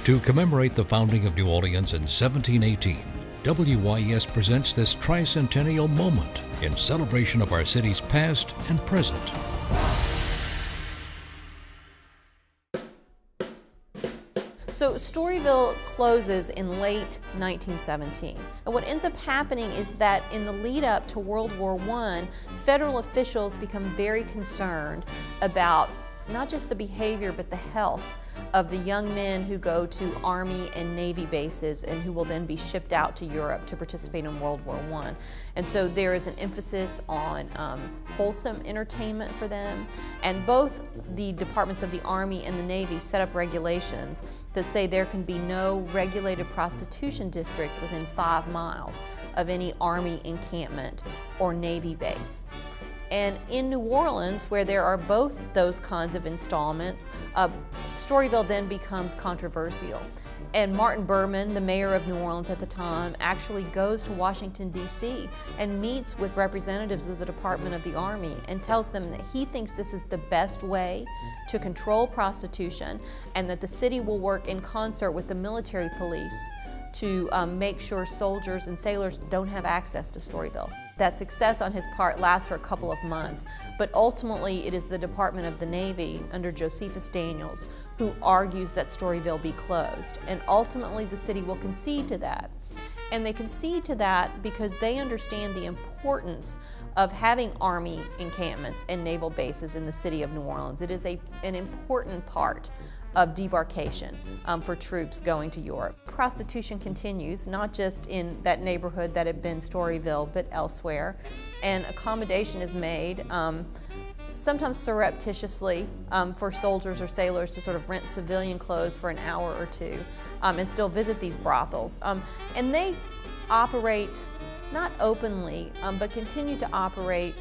To commemorate the founding of New Orleans in 1718, WYES presents this Tricentennial moment in celebration of our city's past and present. So Storyville closes in late 1917. And what ends up happening is that in the lead up to World War I, federal officials become very concerned about not just the behavior but the health of the young men who go to Army and Navy bases and who will then be shipped out to Europe to participate in World War I. And so there is an emphasis on wholesome entertainment for them. And both the departments of the Army and the Navy set up regulations that say there can be no regulated prostitution district within 5 miles of any Army encampment or Navy base. And in New Orleans, where there are both those kinds of installments, Storyville then becomes controversial. And Martin Berman, the mayor of New Orleans at the time, actually goes to Washington, D.C. and meets with representatives of the Department of the Army and tells them that he thinks this is the best way to control prostitution and that the city will work in concert with the military police to make sure soldiers and sailors don't have access to Storyville. That success on his part lasts for a couple of months, but ultimately it is the Department of the Navy under Josephus Daniels who argues that Storyville be closed, and ultimately the city will concede to that. And they concede to that because they understand the importance of having Army encampments and naval bases in the city of New Orleans. It is an important part of debarkation for troops going to Europe. Prostitution continues, not just in that neighborhood that had been Storyville, but elsewhere. And accommodation is made, sometimes surreptitiously, for soldiers or sailors to sort of rent civilian clothes for an hour or two and still visit these brothels. And they operate, not openly, but continue to operate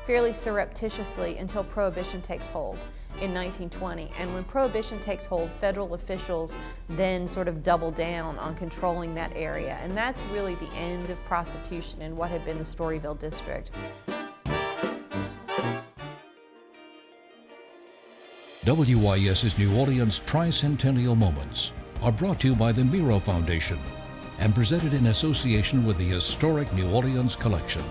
fairly surreptitiously until Prohibition takes hold in 1920. And when Prohibition takes hold, federal officials then sort of double down on controlling that area. And that's really the end of prostitution in what had been the Storyville district. WYES's New Orleans Tricentennial Moments are brought to you by the Miro Foundation and presented in association with the Historic New Orleans Collection.